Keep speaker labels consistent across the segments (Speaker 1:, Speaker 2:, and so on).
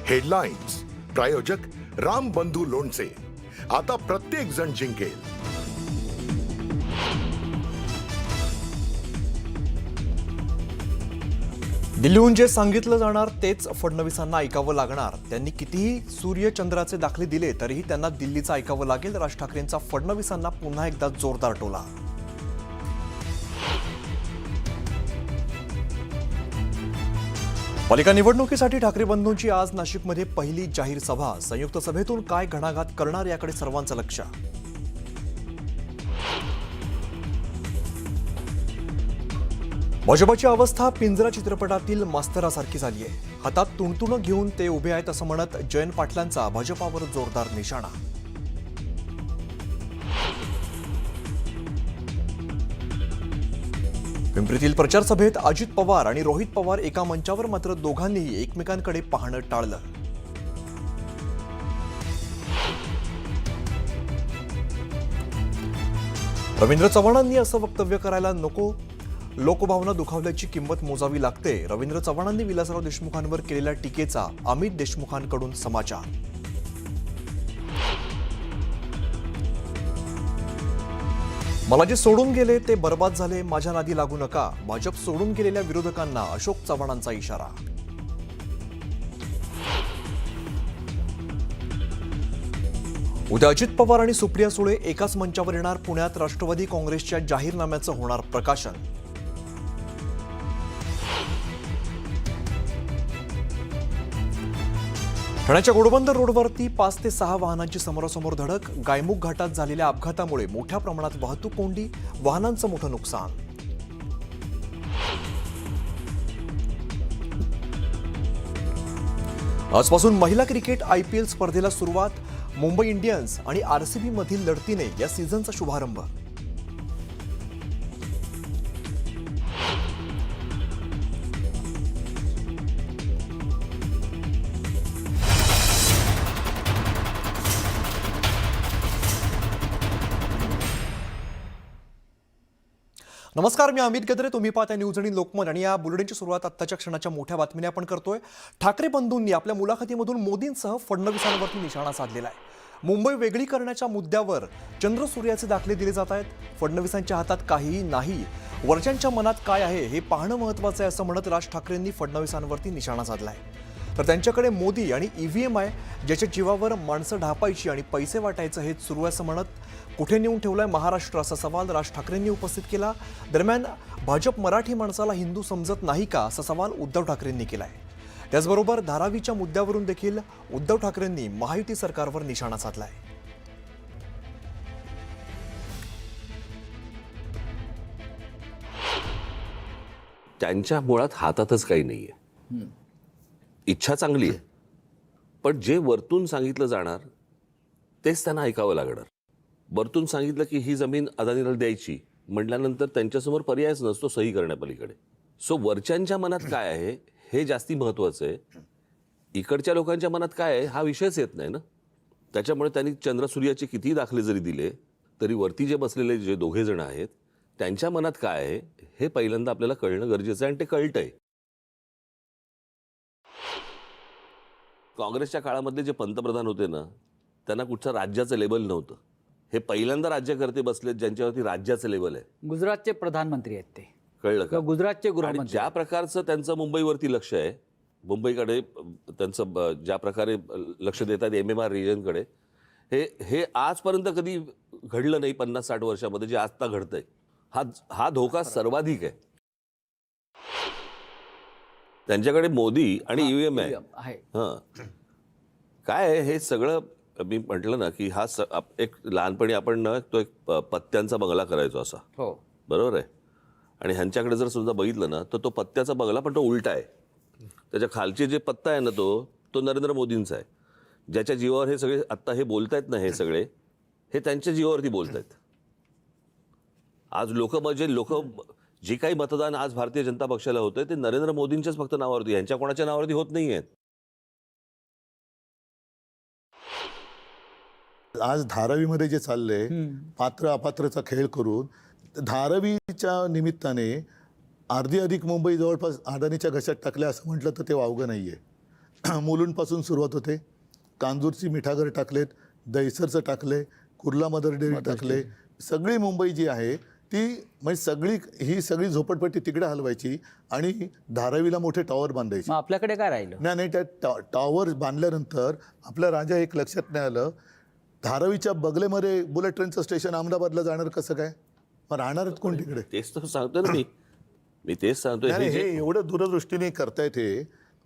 Speaker 1: Headlines प्रायोजक राम बंधू लोणचे. आता प्रत्येक जण जिंकेल.
Speaker 2: दिल्लीहून जे सांगितलं जाणार तेच फडणवीसांना ऐकावं लागणार. त्यांनी कितीही सूर्यचंद्राचे दाखले दिले तरीही त्यांना दिल्लीचं ऐकावं लागेल. राज ठाकरेंचा फडणवीसांना पुन्हा एकदा जोरदार टोला. पालिका निवडणुकीसाठी ठाकरे बंधूंची आज नाशिकमध्ये पहिली जाहीर सभा. संयुक्त सभेतून काय घणाघात करणार याकडे सर्वांचं लक्ष. भाजपची अवस्था पिंजरा चित्रपटातील मास्तरासारखी झाली आहे. हातात तुणतुणं घेऊन ते उभे आहेत असं म्हणत जयंत पाटलांचा भाजपावर जोरदार निशाणा. पिंपरीतील प्रचार सभेत अजित पवार आणि रोहित पवार एका मंचावर, मात्र दोघांनीही एकमेकांकडे पाहणं टाळलं. रवींद्र चव्हाणांनी असं वक्तव्य करायला नको. लोकभावना दुखावल्याची किंमत मोजावी लागते. रवींद्र चव्हाणांनी विलासराव देशमुखांवर केलेल्या टीकेचा अमित देशमुखांकडून समाचार. मला जे सोडून गेले ते बर्बाद झाले, माझ्या नादी लागू नका. भाजप सोडून गेलेल्या विरोधकांना अशोक चव्हाणांचा इशारा. उद्या अजित पवार आणि सुप्रिया सुळे एकाच मंचावर येणार. पुण्यात राष्ट्रवादी काँग्रेसच्या जाहीरनाम्याचं होणार प्रकाशन. ठाण्याच्या घोडबंदर रोडवरती 5 ते 6 वाहनांची समोरासमोर धडक. गायमुख घाटात झालेल्या अपघातामुळे मोठ्या प्रमाणात वाहतूक कोंडी, वाहनांचं मोठं नुकसान. आजपासून महिला क्रिकेट IPL स्पर्धेला सुरुवात. मुंबई इंडियन्स आणि RCB मधील लढतीने या सीझनचा शुभारंभ. नमस्कार, मी अमित गद्रे. तुम्ही पाहता न्यूज आणि लोकमत आणि या बुलेटिनची सुरुवात आत्ताच्या क्षणाच्या मोठ्या बातमीने आपण करतोय. ठाकरे बंधूंनी आपल्या मुलाखतीमधून मोदींसह फडणवीसांवरती निशाणा साधलेला आहे. मुंबई वेगळी करण्याच्या मुद्द्यावर चंद्र सूर्याचे दाखले दिले जात आहेत. फडणवीसांच्या हातात काहीही नाही, वरच्यांच्या मनात काय आहे हे पाहणं महत्त्वाचं आहे असं म्हणत राज ठाकरेंनी फडणवीसांवरती निशाणा साधला आहे. तर त्यांच्याकडे मोदी आणि EVM आहे, ज्याच्या जीवावर माणसं ढापायची आणि पैसे वाटायचं हेच सुरू आहे असं म्हणत कुठे नेऊन ठेवलाय महाराष्ट्र असा सवाल राज ठाकरेंनी उपस्थित केला. दरम्यान भाजप मराठी माणसाला हिंदू समजत नाही का असा सवाल उद्धव ठाकरेंनी केलाय. त्याचबरोबर धारावीच्या मुद्द्यावरून देखील उद्धव ठाकरेंनी महायुती सरकारवर निशाणा साधलाय.
Speaker 3: त्यांच्या मुळात हातातच काही नाहीये. इच्छा चांगली आहे, पण जे वरतून सांगितलं जाणार तेच त्यांना ऐकावं लागणार. वरतून सांगितलं की ही जमीन अदानीला द्यायची म्हटल्यानंतर त्यांच्यासमोर पर्यायच नसतो सही करण्यापलीकडे. सो वरच्यांच्या मनात काय आहे हे जास्ती महत्त्वाचं आहे. इकडच्या लोकांच्या मनात काय आहे हा विषयच येत नाही ना. त्याच्यामुळे त्यांनी चंद्रसूर्याचे कितीही दाखले जरी दिले तरी वरती जे बसलेले जे दोघे जण आहेत त्यांच्या मनात काय आहे हे पहिल्यांदा आपल्याला कळणं गरजेचं आहे आणि ते कळतंय. काँग्रेसच्या काळामध्ये जे पंतप्रधान होते ना त्यांना कुठच्या राज्याचं लेबल नव्हतं. हे पहिल्यांदा राज्यकर्ते बसलेत ज्यांच्यावरती राज्याचं लेबल आहे.
Speaker 4: गुजरातचे प्रधानमंत्री आहेत ते,
Speaker 3: कळलं का?
Speaker 4: गुजरातचे
Speaker 3: आणि
Speaker 4: गृहमंत्री.
Speaker 3: ज्या प्रकारचं त्यांचं मुंबईवरती लक्ष आहे, मुंबईकडे त्यांचं ज्या प्रकारे लक्ष देतात MMR रिजनकडे, हे आजपर्यंत कधी घडलं नाही 50-60 वर्षामध्ये जे आत्ता घडतंय. हा धोका सर्वाधिक आहे. त्यांच्याकडे मोदी आणि EVM आहे. काय आहे हे सगळं. मी म्हटलं ना की हा एक लहानपणी आपण ना तो एक पत्त्यांचा बंगला करायचो असा.
Speaker 4: हो,
Speaker 3: बरोबर आहे. आणि ह्यांच्याकडे जर सुद्धा बघितलं ना तर तो पत्त्याचा बंगला पण तो उलटा आहे. त्याच्या खालचे जे पत्ता आहे ना तो नरेंद्र मोदींचा आहे. ज्याच्या जीवावर हे सगळे आत्ता हे बोलतायत ना, हे सगळे हे त्यांच्या जीवावरती बोलतायत. आज लोक जे काही मतदान आज भारतीय जनता पक्षाला होतंय ते नरेंद्र मोदींच्याच फक्त नावावरती, यांच्या कोणाच्या नावावरती होत नाही आहेत.
Speaker 5: आज धारावीमध्ये जे चाललंय पात्र अपात्रचा खेळ करून, धारावीच्या निमित्ताने अर्धी अधिक मुंबई जवळपास अदानीच्या घशात टाकल्या असं म्हटलं तर ते वावगं नाहीये. मुलुंडपासून सुरुवात होते. कांजूरची मिठागर टाकलेत, दहिसरचं टाकले, कुर्ला मदर डेअरी टाकले. सगळी मुंबई जी आहे ती म्हणजे ही सगळी झोपडपट्टी तिकडे हलवायची आणि धारावीला मोठे टॉवर बांधायचे.
Speaker 4: मग आपल्याकडे काय राहिलं?
Speaker 5: नाही त्या टॉवर बांधल्यानंतर आपल्या राजा एक लक्षात नाही आलं, धारावीच्या बगलेमध्ये बुलेट ट्रेनचं स्टेशन अहमदाबादला जाणार कसं काय? मग राहणार कोण तिकडे?
Speaker 3: तेच तर सांगतो ना मी तेच सांगतोय.
Speaker 5: नाही, हे एवढं दूरदृष्टीने करतायत हे.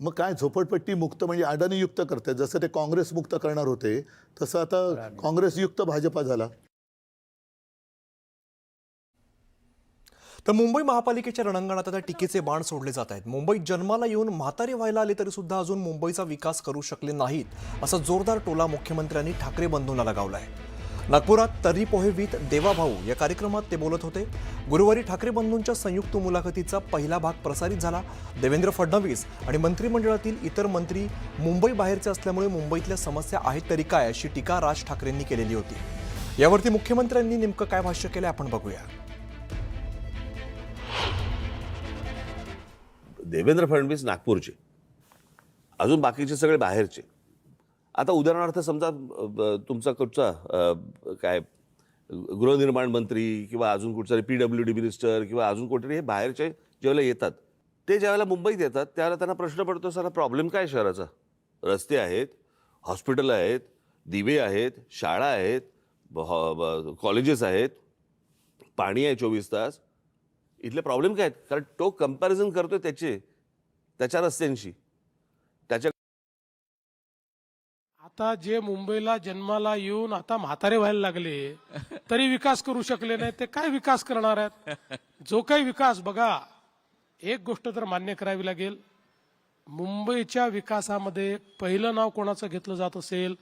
Speaker 5: मग काय झोपडपट्टी मुक्त म्हणजे अडाणी युक्त करतायत. जसं ते काँग्रेस मुक्त करणार होते तसं आता काँग्रेस युक्त भाजपा झाला.
Speaker 2: तर मुंबई महापालिकेच्या रणांगणात आता टीकेचे बाण सोडले जात आहेत. मुंबईत जन्माला येऊन म्हातारे व्हायला आले तरी सुद्धा अजून मुंबईचा विकास करू शकले नाहीत असा जोरदार टोला मुख्यमंत्र्यांनी ठाकरे बंधूंना लगावलाय. नागपुरात तर्री पोहे विथ देवाभाऊ या कार्यक्रमात ते बोलत होते. गुरुवारी ठाकरे बंधूंच्या संयुक्त मुलाखतीचा पहिला भाग प्रसारित झाला. देवेंद्र फडणवीस आणि मंत्रिमंडळातील इतर मंत्री मुंबई बाहेरचे असल्यामुळे मुंबईतल्या समस्या आहेत तरी काय अशी टीका राज ठाकरेंनी केलेली होती. यावरती मुख्यमंत्र्यांनी नेमकं काय भाष्य केलं आपण बघूया.
Speaker 3: देवेंद्र फडणवीस नागपूरचे, अजून बाकीचे सगळे बाहेरचे. आता उदाहरणार्थ समजा तुमचा कुठचा काय गृहनिर्माण मंत्री किंवा अजून कुठचा PWD मिनिस्टर किंवा अजून कोणतरी हे बाहेरचे ज्यावेळेला येतात, ते ज्यावेळेला मुंबईत येतात त्यावेळेला त्यांना प्रश्न पडतो, सारा प्रॉब्लेम काय शहराचा? रस्ते आहेत, हॉस्पिटल आहेत, दिवे आहेत, शाळा आहेत, कॉलेजेस आहेत, पाणी आहे 24 तास. इथले प्रॉब्लेम काय आहेत? कारण तो कंपॅरिझन करतोय त्याच्या रस्त्यांशी, त्याच्या.
Speaker 6: आता जे मुंबईला जन्माला येऊन आता म्हातारे व्हायला लागले तरी विकास करू शकले नाही, ते काय विकास करणार आहेत? जो काही विकास बघा, एक गोष्ट तर मान्य करावी लागेल, मुंबईच्या विकासामध्ये पहिलं नाव कोणाचं घेतलं जात असेल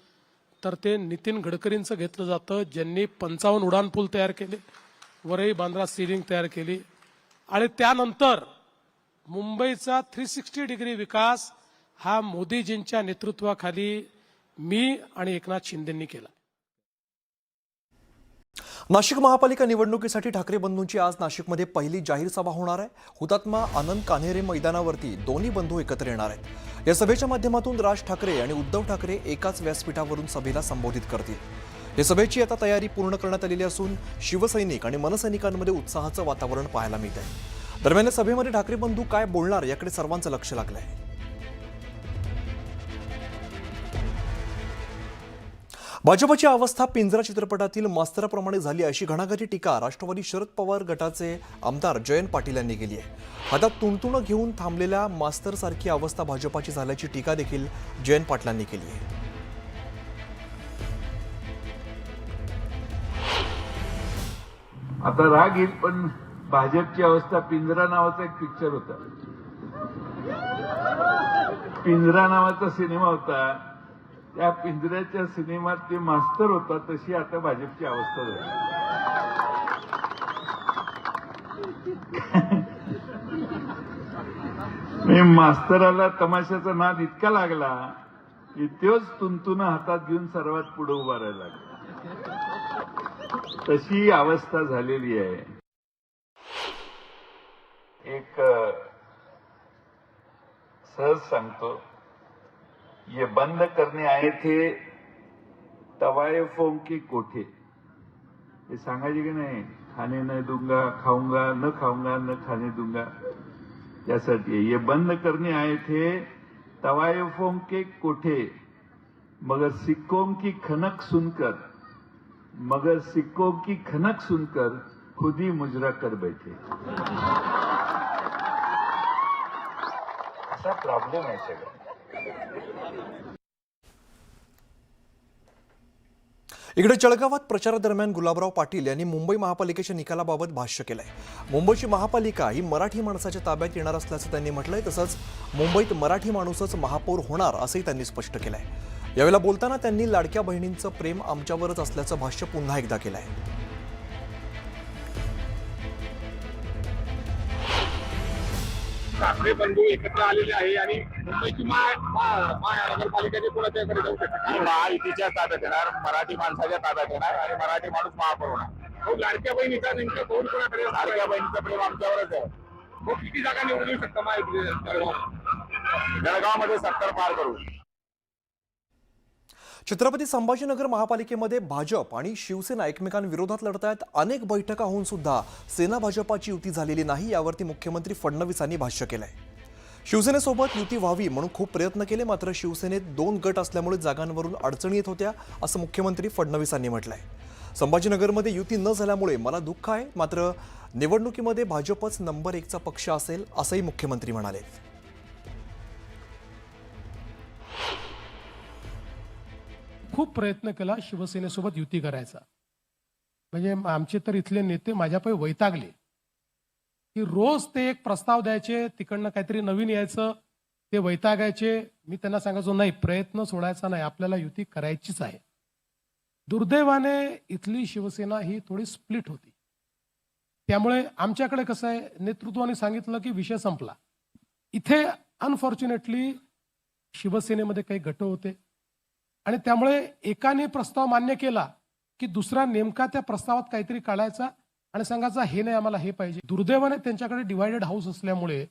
Speaker 6: तर ते नितीन गडकरींचं घेतलं जातं, ज्यांनी 55 उड्डाणपूल तयार केले, वरई बांद्रा सीलिंग तयार केली. आणि त्यानंतर मुंबईचा 360 डिग्री विकास हा मोदीजींच्या नेतृत्वाखाली मी आणि एकनाथ शिंदेंनी केला.
Speaker 2: नाशिक महापालिका निवडणुकीसाठी ठाकरे बंधूंची आज नाशिकमध्ये पहिली जाहीर सभा होणार आहे. हुतात्मा आनंद कान्हेरे मैदानावरती दोन्ही बंधू एकत्र येणार आहेत. या सभेच्या माध्यमातून राज ठाकरे आणि उद्धव ठाकरे एकाच व्यासपीठावरून सभेला संबोधित करतील. या सभेची आता तयारी पूर्ण करण्यात आलेली असून शिवसैनिक आणि मनसैनिकांमध्ये उत्साहाचं वातावरण पाहायला मिळत आहे. दरम्यान या सभेमध्ये ठाकरे बंधू काय बोलणार याकडे सर्वांचं लक्ष लागलं आहे. भाजपची अवस्था पिंजरा चित्रपटातील मास्तराप्रमाणे झाली अशी घणाघाती टीका राष्ट्रवादी शरद पवार गटाचे आमदार जयंत पाटील यांनी केली आहे. हातात तुणतुणं घेऊन थांबलेल्या मास्तरसारखी अवस्था भाजपाची झाल्याची टीका देखील जयंत पाटलांनी केली आहे.
Speaker 7: आता राग येईल, पण भाजपची अवस्था पिंजरा नावाचा एक पिक्चर होता, पिंजरा नावाचा सिनेमा होता, त्या पिंजऱ्याच्या सिनेमात ते मास्तर होता, तशी आता भाजपची अवस्था झाली. मास्तराला तमाशाचा नाद इतका लागला की तोच तुंतुनं हातात घेऊन सर्वात पुढे उभा राहायला लागला. तशी अवस्था झालेली आहे. एक सहज सांगतो, ये बंद करने आए थे तवायफों के कोठे, हे सांगायचे की नाही, खाने न दूंगा खाऊंगा न खाने दूंगा, त्यासाठी ये बंद करने आए थे तवायफों के कोठे, मगर सिक्कों की खनक सुनकर खुद ही मुजरा कर बैठे. असा प्रॉब्लेम आहे सगळं.
Speaker 2: इकडे जळगावात प्रचारादरम्यान गुलाबराव पाटील यांनी मुंबई महापालिकेच्या निकालाबाबत भाष्य केलंय. मुंबईची महापालिका ही मराठी माणसाच्या ताब्यात येणार असल्याचं त्यांनी म्हटलंय. तसंच मुंबईत मराठी माणूसच महापौर होणार असंही त्यांनी स्पष्ट केलंय. यावेळेला बोलताना त्यांनी लाडक्या बहिणींचं प्रेम आमच्यावरच असल्याचं भाष्य पुन्हा एकदा केलंय.
Speaker 8: ठाकरे बंधू एकत्र आलेले आहे आणि मुंबईची महानगरपालिकेने कोणाच्याकडे जाऊ शकते. महायुतीच्या ताब्यात येणार, मराठी माणसाच्या ताब्यात येणार आणि मराठी माणूस महापौर होणार. लाडक्या बहिणीचा नेमका कोण कोणाकडे? लाडक्या बहिणीचं प्रेम आमच्यावरच आहे. मग किती जागा निवडू शकता महायुती? जळगावमध्ये 70 पार करू.
Speaker 2: छत्रपती संभाजीनगर महापालिकेमध्ये भाजप आणि शिवसेना एकमेकांविरोधात लढत आहेत. अनेक बैठका होऊन सुद्धा सेना भाजपाची युती झालेली नाही, यावरती मुख्यमंत्री फडणवीसांनी भाष्य केलंय. शिवसेनेसोबत युती व्हावी म्हणून खूप प्रयत्न केले, मात्र शिवसेनेत 2 गट असल्यामुळे जागांवरून अडचणी येत होत्या, असं मुख्यमंत्री फडणवीसांनी म्हटलंय. संभाजीनगरमध्ये युती न झाल्यामुळे मला दुःख आहे, मात्र निवडणुकीमध्ये भाजपच नंबर 1चा पक्ष असेल, असंही मुख्यमंत्री म्हणाले.
Speaker 6: खूप प्रयत्न केला शिवसेनेसोबत युती करायचा. म्हणजे आमचे तर इथले नेते माझ्यापायी वैतागले की रोज ते एक प्रस्ताव द्यायचे, तिकडनं काहीतरी नवीन यायचं, ते वैतागायचे. मी त्यांना सांगायचो नाही, प्रयत्न सोडायचा नाही, आपल्याला युती करायचीच आहे. दुर्दैवाने इथली शिवसेना ही थोडी स्प्लिट होती. त्यामुळे आमच्याकडे कसं आहे, नेतृत्वाने सांगितलं की विषय संपला. इथे अनफॉर्च्युनेटली शिवसेनेमध्ये काही गट होते आणि त्यामुळे एकाने प्रस्ताव मान्य केला की दुसरा नेमका त्या प्रस्तावात काहीतरी काढायचा आणि सांगायचा हे नाही, आम्हाला हे पाहिजे. दुर्दैवाने त्यांच्याकडे डिवायडेड हाऊस असल्यामुळे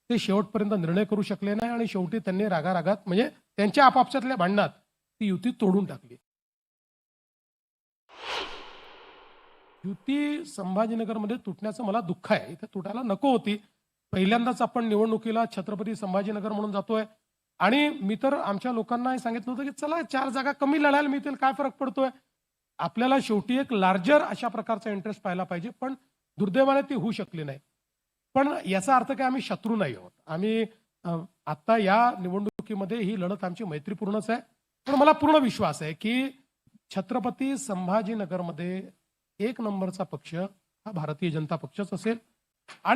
Speaker 6: ते शेवटपर्यंत निर्णय करू शकले नाही आणि शेवटी त्यांनी रागारागात म्हणजे त्यांच्या आपापसातल्या भांडणात ती युती तोडून टाकली. युती संभाजीनगरमध्ये तुटण्याचं मला दुःख आहे. इथे तुटायला नको होती. पहिल्यांदाच आपण निवडणुकीला छत्रपती संभाजीनगर म्हणून जातोय आणि मी तर आमच्या लोकांना सांगितलं होतं की चला 4 जागा कमी लढायला मिळतील, काय फरक पडतोय. आपल्याला शेवटी एक लार्जर अशा प्रकारचा इंटरेस्ट पाहायला पाहिजे, पण दुर्दैवाने ती होऊ शकली नाही. पण याचा अर्थ काय आम्ही शत्रू नाही आहोत. आम्ही आता या निवडणुकीमध्ये ही लढत आमची मैत्रीपूर्णच आहे. पण मला पूर्ण विश्वास आहे की छत्रपती संभाजीनगरमध्ये 1 नंबरचा पक्ष हा भारतीय जनता पक्षच असेल आणि